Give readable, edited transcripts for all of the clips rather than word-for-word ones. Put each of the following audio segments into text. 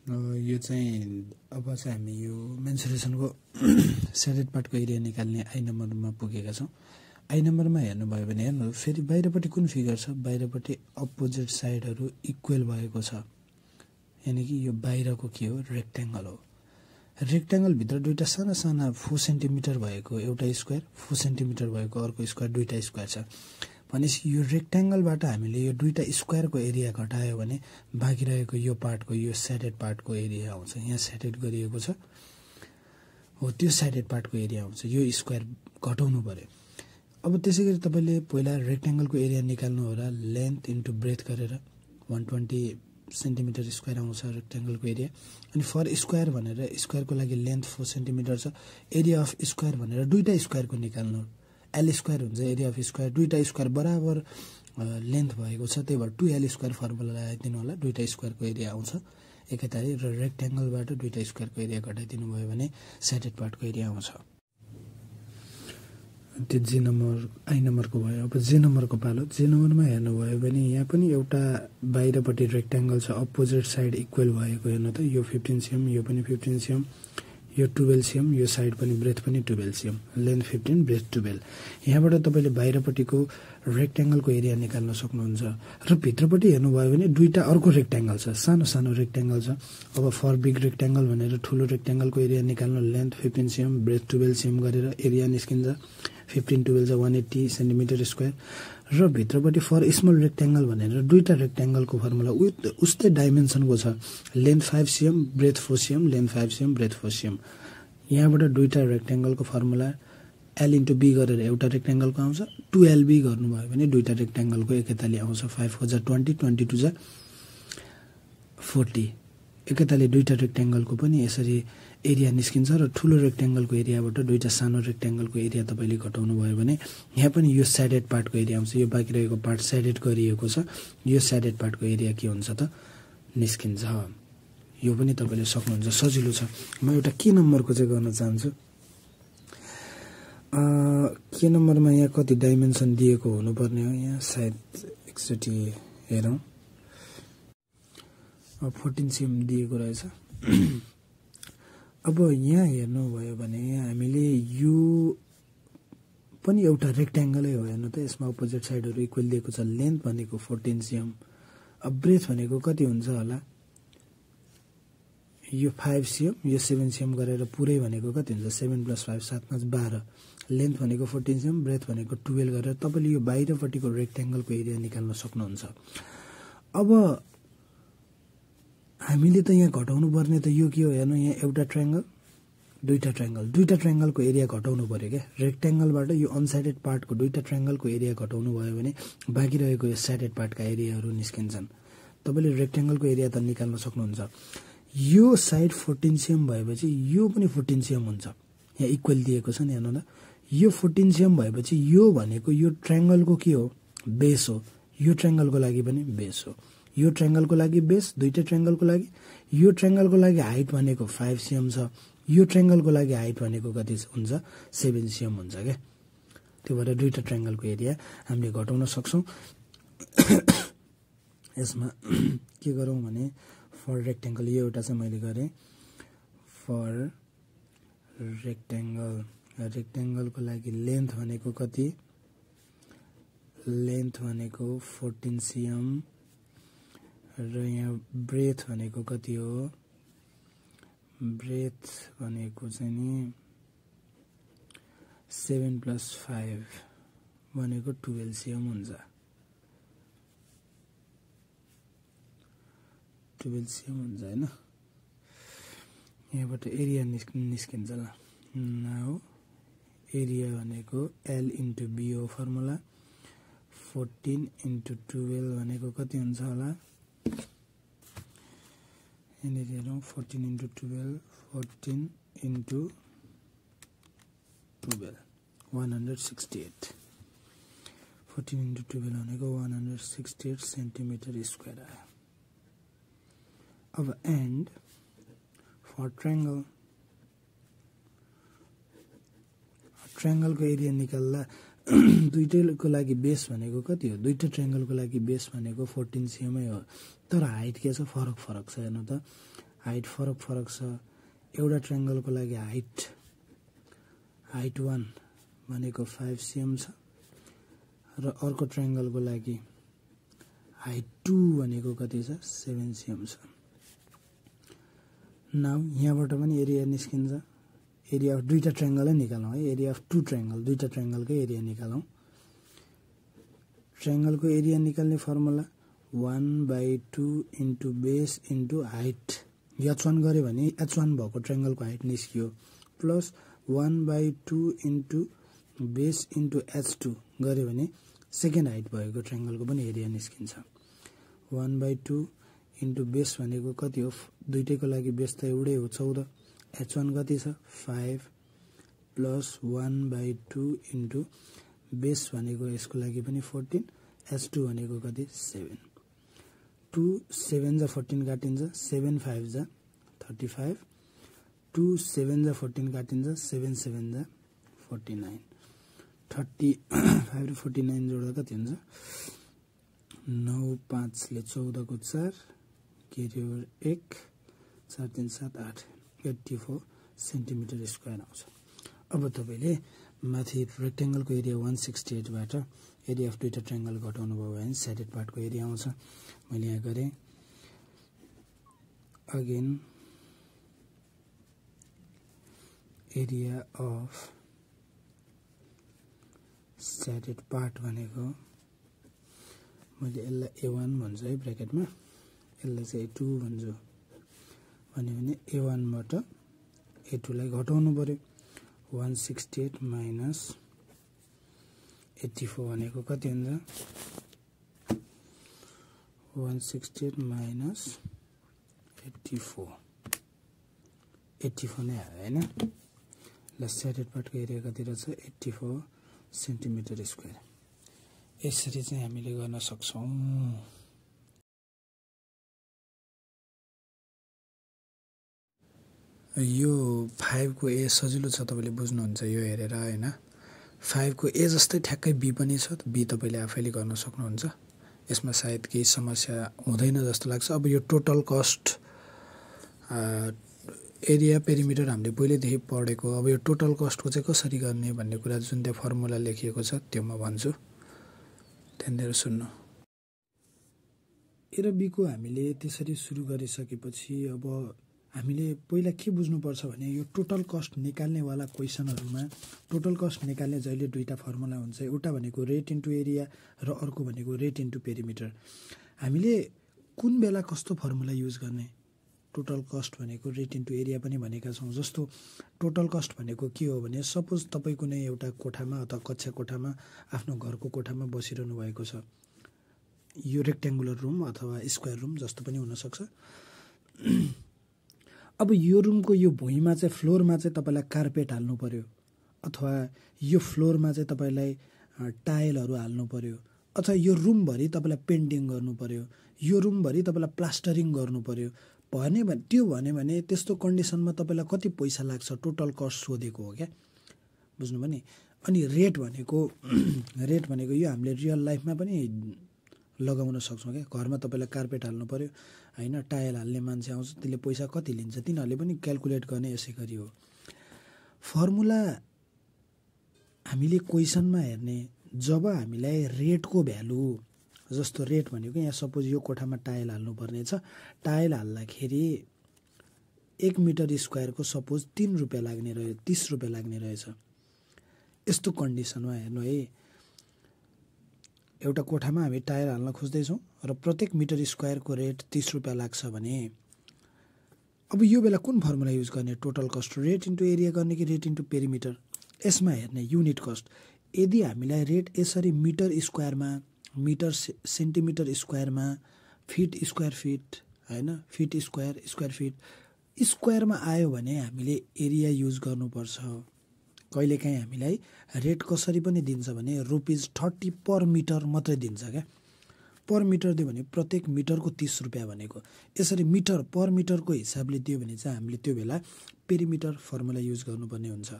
यो चाहिँ अब चाहिँ हामी यो मेन्सुरेसनको सेडेड पार्टको एरिया निकाल्ने आई नम्बरमा पुगेका छौँ। आई नम्बरमा हेर्नुभयो भने हेर्नु फेरि बाहिरपट्टि कुन फिगर छ, बाहिरपट्टि अपोजिट साइडहरू इक्वल भएको छ, यानि कि यो बाहिरको के हो, रेक्ट्याङ्गल हो। रेक्ट्याङ्गलभित्र दुईवटा साना साना 4 सेन्टिमिटर भएको एउटा स्क्वायर, 4 सेन्टिमिटर भएको अर्को स्क्वायर, दुईवटा स्क्वायर छ भनेपछि यो रेक्ट्याङ्गलबाट हामीले यो दुईवटा स्क्वायरको एरिया घटायो भने बाँकी रहेको यो पार्टको यो सेडेड पार्टको एरिया आउँछ। यहाँ सेडेड गरिएको छ हो, त्यो सेडेड पार्टको एरिया आउँछ। यो स्क्वायर घटाउनु पर्यो। अब त्यसै गरी तपाईँले पहिला रेक्ट्याङ्गलको एरिया निकाल्नु होला, लेन्थ इन्टु ब्रेथ गरेर 120 सेन्टिमिटर स्क्वायर आउँछ रेक्ट्याङ्गलको एरिया। अनि फर स्क्वायर भनेर स्क्वायरको लागि लेन्थ 4 सेन्टिमिटर छ, एरिया अफ स्क्वायर भनेर दुईवटा स्क्वायरको निकाल्नु, एल स्क्वायर हुन्छ एरिया अफ स्क्वायर, दुईवटा स्क्वायर बराबर लेन्थ भएको छ, त्यही भएर 2L स्क्वायर फर्मुला लगाइदिनु होला, दुईवटा स्क्वायरको एरिया आउँछ एकैताली। र रेक्ट्याङ्गलबाट दुईवटा स्क्वायरको एरिया घटाइदिनु भयो भने सेडेड पार्टको एरिया आउँछ। त्यो जी नम्बर आई नम्बरको भयो। अब जे नम्बरको पालो। जे नम्बरमा हेर्नुभयो भने यहाँ पनि एउटा बाहिरपट्टि रेक्ट्याङ्गल छ, अपोजिट साइड इक्वल भएको। हेर्नु त यो 15 cm, यो पनि 15 cm, यो 12 cm, यो साइड पनि ब्रेथ पनि 12 cm, लेन्थ 15 ब्रेथ 12। यहाँबाट तपाईँले बाहिरपट्टिको रेक्ट्याङ्गलको एरिया निकाल्न सक्नुहुन्छ। र भित्रपट्टि हेर्नुभयो भने दुईवटा अर्को रेक्ट्याङ्गल छ, सानो सानो रेक्ट्याङ्गल छ। अब फर बिग रेक्ट्याङ्गल भनेर ठुलो रेक्ट्याङ्गलको एरिया निकाल्नु, लेन्थ 15 cm ब्रेथ 12 cm गरेर एरिया निस्किन्छ। 15 12 180 सेन्टिमिटर स्क्वायर। र भित्रपट्टि फर स्मल रेक्ट्याङ्गल भनेर दुईवटा रेक्ट्याङ्गलको फर्मुला उस्तै डाइमेन्सनको छ, length 5 cm breadth 4 cm, length 5 cm breadth 4 cm। यहाँबाट दुईवटा रेक्ट्याङ्गलको फर्मुला एल इन्टु बी गरेर एउटा रेक्ट्याङ्गलको आउँछ, 2LB गर्नुभयो भने दुईवटा रेक्ट्याङ्गलको एकैताली आउँछ। 5 4 20, 22 40। एकैताली दुईवटा रेक्ट्याङ्गलको पनि यसरी एरिया निस्किन्छ। र ठुलो रेक्ट्याङ्गलको एरियाबाट दुईवटा सानो रेक्ट्याङ्गलको एरिया तपाईँले घटाउनु भयो भने यहाँ पनि यो सेडेड पार्टको एरिया आउँछ। यो बाँकी रहेको पार्ट सेडेड गरिएको छ, यो सेडेड पार्टको एरिया के हुन्छ त निस्किन्छ। यो पनि तपाईँले सक्नुहुन्छ, सजिलो छ। म एउटा के नम्बरको चाहिँ गर्न चाहन्छु। के नम्बरमा यहाँ कति डाइमेन्सन दिएको हुनुपर्ने हो, यहाँ सायद एकचोटि हेरौँ। 14 cm दिएको रहेछ। अब यहाँ हेर्नुभयो भने हामीले यो पनि एउटा रेक्ट्याङ्गलै हो। हेर्नु त यसमा अपोजिट साइडहरू इक्वल दिएको छ। लेन्थ भनेको 14 cm। अब ब्रेथ भनेको कति हुन्छ होला, यो 5 cm, यो 7 cm गरेर पुरै भनेको कति हुन्छ, 7 + 5 7 5 12। लेन्थ भनेको 14 cm, ब्रेथ भनेको 12 गरेर तपाईँले यो बाहिरपट्टिको रेक्ट्याङ्गलको एरिया निकाल्न सक्नुहुन्छ। अब हामीले त यहाँ घटाउनु पर्ने त यो के हो, हेर्नु यहाँ एउटा ट्रायङ्गल, दुईवटा ट्रायङ्गल, दुईवटा ट्रायङ्गलको एरिया घटाउनु पर्यो क्या। रेक्ट्याङ्गलबाट यो अनसाइडेड पार्टको दुईवटा ट्रायङ्गलको एरिया घटाउनु भयो भने बाँकी रहेको यो साइडेड पार्टका एरियाहरू निस्किन्छन्। तपाईँले रेक्ट्याङ्गलको एरिया त निकाल्न सक्नुहुन्छ। यो साइड 14 cm भएपछि यो पनि 14 cm हुन्छ, यहाँ इक्वल दिएको छ नि। हेर्नु त यो 14 cm भएपछि यो भनेको यो ट्रायङ्गलको के हो, बेस हो। यो ट्रायङ्गलको लागि पनि बेस हो, यो ट्रायङ्गलको लागि बेस, दुईवटा ट्रायङ्गलको लागि। यो ट्रायङ्गलको लागि हाइट भनेको 5 cm छ, यो ट्रायङ्गलको लागि हाइट भनेको कति हुन्छ, 7 cm हुन्छ क्या। त्यो भएर दुईवटा ट्रायङ्गलको एरिया हामीले घटाउन सक्छौँ। यसमा के गरौँ भने फर रेक्ट्याङ्गल, यो एउटा चाहिँ मैले गरेँ फर रेक्ट्याङ्गल। रेक्ट्याङ्गलको लागि लेन्थ भनेको कति, लेन्थ भनेको 14 cm र यहाँ ब्रेथ भनेको कति हो, ब्रेथ भनेको चाहिँ नि 7 + 5 भनेको 12 cm हुन्छ। 12 cm हुन्छ होइन। यहाँबाट एरिया निस्किन्छ ल। नाउ एरिया भनेको एल इन्टु बी हो फर्मुला। 14 × 12 भनेको कति हुन्छ होला, यहाँनिर हेरौँ 14 × 12, 14 × 12 168। 14 × 12 भनेको 168 सेन्टिमिटर स्क्वायर आयो। अब एन्ड फर ट्रायङ्गल, ट्रायङ्गलको एरिया निकाल्दा दुईटैको लागि बेस भनेको कति हो, दुईटा ट्रायङ्गलको लागि बेस भनेको 14 cm हो। तर हाइट के छ, फरक छ। हेर्नु त हाइट फरक छ। एउटा ट्रायंगलको लागि हाइट 1 भनेको 5 cm छ र अर्को ट्रायंगलको लागि हाइट 2 भनेको कति छ 7 cm छ। नाउ यहाँबाट पनि एरिया निस्किन्छ। एरिया अफ दुईटा ट्रायंगलै निकालौं है। एरिया अफ टु ट्रायंगल, दुईटा ट्रायंगलकै एरिया निकालौं। ट्रायंगलको एरिया निकाल्ने formula 1/2 into base into height. h1 गरे भने h1 भएको ट्रायंगलको हाइट निस्कियो plus 1/2 into base into h2 गरे भने सेकेन्ड हाइट भएको ट्रायंगलको पनि एरिया निस्किन्छ। 1/2 इन्टु बेस भनेको कति हो, दुईटैको लागि बेस त एउटै हो 14। h1 कति छ 5 प्लस 1/2 इन्टु बेस भनेको यसको लागि पनि 14, h2 भनेको कति 7। 2 7 जा 14 काटिन्छ, 7 5 जा 35, 2 7 जा 14 काटिन्छ, 7 7 जा 49, 35 र 49 जोड्दा कति हुन्छ 9 5 ले 14 को 4 carry over 1 4 3 7 8 84 सेन्टिमिटर स्क्वायर आउँछ। अब तपाईले माथि रेक्टेंगलको एरिया 168 बाट एरिया अफ दुईटा ट्रायंगल घटाउनु भयो भने साइडेड पार्टको एरिया आउँछ। मैले यहाँ गरे again area of sided part भनेको मैले यसलाई A1 भन्छु है ब्र्याकेटमा, यसलाई चाहिँ A2 भन्छु भने A1 बाट A2 लाई घटाउनु पर्यो। 168 माइनस 84 भनेको कति हुन्छ 168 माइनस 84 नै आयो हैन। ल साइडेड पार्टको एरिया कति रहेछ 84 सेन्टिमिटर स्क्वायर। यसरी चाहिँ हामीले गर्न सक्छौं। यो 5 को ए सजिलो छ, तपाईले बुझ्नुहुन्छ यो हेरेर हैन। 5 को ए जस्तै ठ्याक्कै बी पनि छ, बी तपाईले आफैले गर्न सक्नुहुन्छ। यसमा सायद केही समस्या हुँदैन जस्तो लाग्छ। अब यो टोटल कस्ट एरिया पेरिमिटर हामीले पहिलेदेखि पढेको, अब यो टोटल कस्टको चाहिँ कसरी गर्ने भन्ने कुरा जुन त्यहाँ फर्मुला लेखिएको छ त्यो म भन्छु, ध्यान दिएर सुन्नु। ए र बी को हामीले त्यसरी सुरु गरिसकेपछि अब हामीले पहिला के बुझ्नुपर्छ भने यो टोटल कस्ट निकाल्ने वाला क्वेशनहरुमा टोटल कस्ट निकाल्ने जहिले दुईटा फर्मुला हुन्छ। एउटा भनेको रेट इन्टु एरिया र अर्को भनेको रेट इन्टु पेरिमिटर। हामीले कुन बेला कस्तो फर्मुला युज गर्ने, टोटल कस्ट भनेको रेट इन्टु एरिया पनि भनेका छौं। जस्तो टोटल कस्ट भनेको के हो भने सपोज तपाई कुनै एउटा कोठामा अथवा कक्षा कोठामा आफ्नो घरको कोठामा बसिरहनु भएको छ। यो रेक्टेंगुलर रुम अथवा स्क्वायर रुम जस्तो पनि हुन सक्छ। अब यो रुमको यो भुइँमा चाहिँ फ्लोरमा चाहिँ तपाईलाई कार्पेट हाल्नु पर्यो, अथवा यो फ्लोरमा चाहिँ तपाईलाई टाइलहरु हाल्नु पर्यो, अथवा यो रुम भरि तपाईलाई पेन्टिङ गर्नु पर्यो, यो रुम भरि तपाईलाई प्लास्टरिङ गर्नु पर्यो भने त्यस्तो कन्डिसनमा तपाईलाई कति पैसा लाग्छ टोटल कस्ट सोधेको हो क्या, बुझ्नुभयो नि। अनि रेट भनेको यो हामीले रियल लाइफमा पनि लगाउन सक्छौं क्या। घरमा तपाईलाई कार्पेट हाल्नु पर्यो हैन, टाइल हाल्ने मान्छे आउँछ, त्यसले पैसा कति लिन्छ तिनीहरुले पनि क्याल्कुलेट गर्ने यसै गरी हो। फर्मुला हामीले क्वेशनमा हेर्ने जब हामीलाई रेटको भ्यालु, जस्तो रेट भनेको यहाँ सपोज यो कोठामा टाइल हाल्नु पर्ने छ, टाइल हाल्दाखेरि 1 मिटर स्क्वायरको सपोज 3 रुपैयाँ लाग्ने रह्यो, 30 रुपैयाँ लाग्ने रहेछ। यस्तो कन्डिसनमा हेर्नु है, एउटा कोठामा हामी टाइल हाल्न खोज्दै छौं र प्रत्येक मिटर स्क्वायरको रेट 30 रुपैयाँ लाग्छ भने अब यो बेला कुन फर्मुला युज गर्ने, total cost rate into area गर्ने कि रेट इन्टु पेरिमिटर। यसमा हेर्ने युनिट कस्ट, यदि हामीलाई रेट यसरी मिटर स्क्वायरमा, मिटर सेन्टिमिटर स्क्वायरमा, फिट स्क्वायर फिट हैन, फिट स्क्वायर स्क्वायर फिट स्क्वायरमा आयो भने हामीले एरिया युज गर्नुपर्छ। कहिलेकाहीँ हामीलाई रेट कसरी पनि दिन्छ भने ₹30 पर मिटर मात्रै दिन्छ क्या। पर मिटर दियो भने प्रत्येक मिटरको 30 रुपैयाँ भनेको, यसरी मिटर पर मिटरको हिसाबले दियो भने चाहिँ हामीले त्यो बेला पेरिमिटर फर्मुला युज गर्नुपर्ने हुन्छ।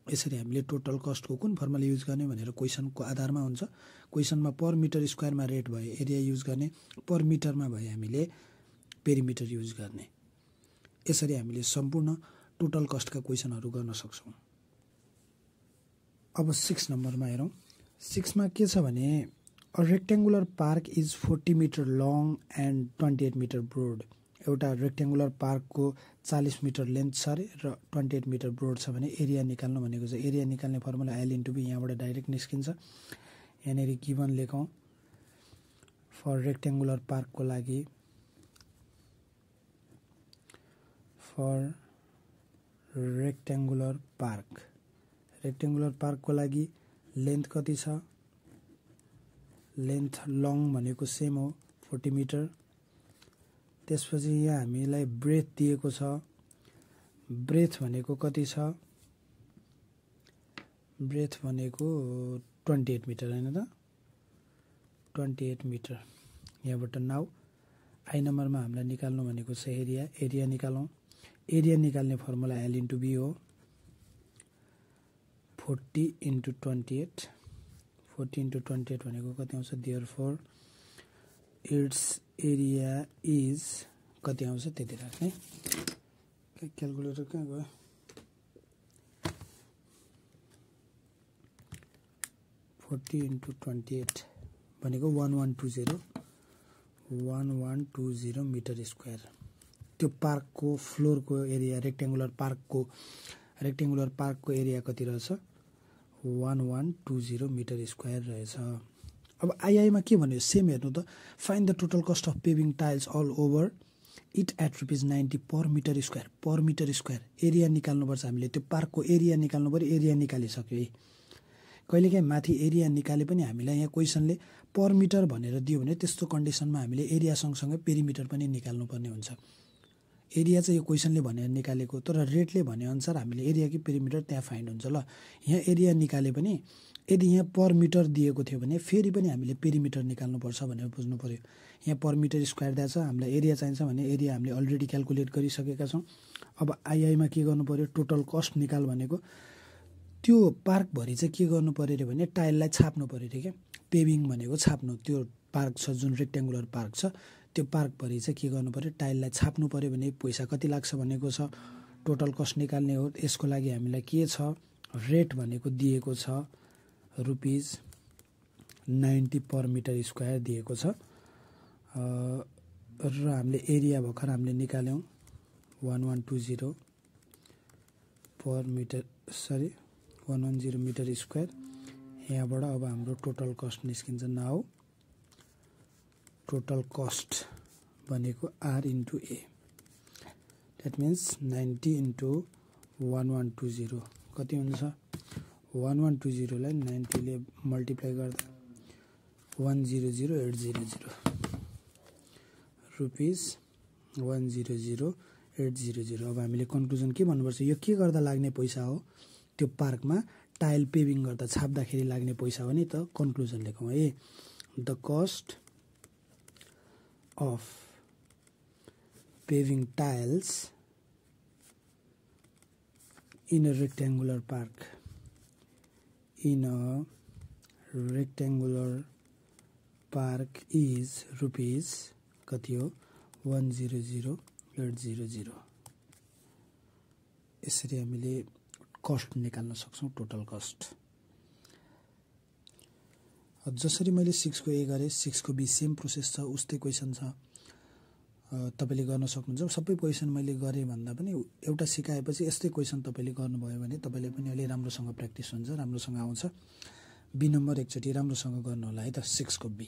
यसरी हामीले टोटल कस्टको कुन फर्मुला युज गर्ने भनेर क्वेशनको आधारमा हुन्छ। क्वेशनमा पर मिटर स्क्वायरमा रेट भए एरिया युज गर्ने, पर मिटरमा भए हामीले पेरिमिटर युज गर्ने। यसरी हामीले सम्पूर्ण टोटल कस्टका क्वेसनहरू गर्न सक्छौँ। अब 6 नम्बरमा हेरौँ। 6 मा के छ भने a rectangular park is 40 metre long and 28 metre broad. एउटा रेक्ट्याङ्गुलर पार्कको 40 मिटर लेन्थ छ अरे र 28 मिटर ब्रोड छ भने एरिया निकाल्नु भनेको छ। एरिया निकाल्ने फर्मुला L इन्टु बी यहाँबाट डाइरेक्ट निस्किन्छ। यहाँनिर गिभन लेखौँ फर रेक्ट्याङ्गुलर पार्कको लागि रेक्ट्याङ्गुलर पार्कको लागि लेन्थ कति छ? लेन्थ लङ भनेको सेम हो 40 मिटर। त्यसपछि यहाँ हामीलाई ब्रेथ दिएको छ। ब्रेथ भनेको कति छ? ब्रेथ भनेको 28 मिटर हैन त? 28 मिटर। यहाँबाट नाउ आई नम्बरमा हामीलाई निकाल्नु भनेको छ एरिया। एरिया निकालौँ। एरिया निकाल्ने फर्मुला L इन्टु बी हो। 40 इन्टु 28 भनेको कति आउँछ? देयरफोर इट्स एरिया इज कति आउँछ त्यति राख्ने। क्यालकुलेटर कहाँ गयो? 40 इन्टु 28 भनेको 1120 मिटर स्क्वायर। त्यो पार्कको फ्लोरको एरिया रेक्ट्याङ्गुलर पार्कको एरिया कति रहेछ? 1120 मिटर स्क्वायर रहेछ। अब आईआईमा के भन्यो? सेम हेर्नु त। Find the total cost of paving tiles all over it at ₹90 per metre square. Area निकाल्नुपर्छ हामीले। त्यो पार्कको एरिया निकाल्नु पर्यो। एरिया निकालिसक्यो है। कहिलेकाहीँ माथि एरिया निकाले पनि हामीलाई यहाँ क्वेसनले पर मिटर भनेर दियो भने त्यस्तो कन्डिसनमा हामीले एरिया सँगसँगै पेरिमिटर पनि निकाल्नुपर्ने हुन्छ। एरिया चाहिँ यो क्वेसनले भनेर निकालेको, तर रेटले भनेअनुसार हामीले एरिया कि पेरिमिटर त्यहाँ फाइन्ड हुन्छ। ल यहाँ एरिया निकाले पनि यदि यहाँ पर मिटर दिएको थियो भने फेरि पनि हामीले पेरिमिटर निकाल्नुपर्छ भनेर बुझ्नु पर्यो। यहाँ पर मिटर स्क्वायर दिएको छ, हामीलाई एरिया चाहिन्छ भने एरिया हामीले अलरेडी क्यालकुलेट गरिसकेका छौँ। अब आईआईमा के गर्नु पर्यो? टोटल कस्ट निकाल भनेको त्यो पार्कभरि चाहिँ के गर्नु पर्यो अरे भने टाइललाई छाप्नु पर्यो अरे क्या। पेभिङ भनेको छाप्नु। त्यो पार्क छ जुन रेक्ट्याङ्गुलर पार्क छ त्यो पार्कभरि चाहिँ के गर्नु पर्यो? टाइललाई छाप्नु पर्यो भने पैसा कति लाग्छ भनेको छ। टोटल कस्ट निकाल्ने हो। यसको लागि हामीलाई के छ? रेट भनेको दिएको छ ₹90 पर मिटर स्क्वायर दिएको छ र हामीले एरिया भर्खर हामीले निकाल्यौँ 1120 पर मिटर 110 मिटर स्क्वायर। यहाँबाट अब हाम्रो टोटल कस्ट निस्किन्छ। नाउ टोटल कस्ट भनेको R into A। That means 90 into 1120 कति हुन्छ? 1120 लाई 90 ले मल्टिप्लाई गर्दा 100,800 रुपिस 100,800। अब हामीले कन्क्लुजन के भन्नुपर्छ? यो के गर्दा लाग्ने पैसा हो? त्यो पार्कमा टाइल पेभिङ गर्दा छाप्दाखेरि लाग्ने पैसा हो नि त। कन्क्लुजन लेखौँ है। The cost of paving tiles in a rectangular park is rupees कति हो? 100,800। यसरी हामीले कस्ट निकाल्न सक्छौँ, टोटल कस्ट। जसरी मैले 6 को A गरेँ 6 को B सेम प्रोसेस छ, उस्तै क्वेसन छ। तपाईँले गर्न सक्नुहुन्छ। सबै क्वेसन मैले गरेँ भन्दा पनि एउटा सिकाएपछि यस्तै क्वेसन तपाईँले गर्नुभयो भने तपाईँले पनि अलि राम्रोसँग प्र्याक्टिस हुन्छ, राम्रोसँग आउँछ। B नम्बर एकचोटि राम्रोसँग गर्नु होला है त। 6 को B।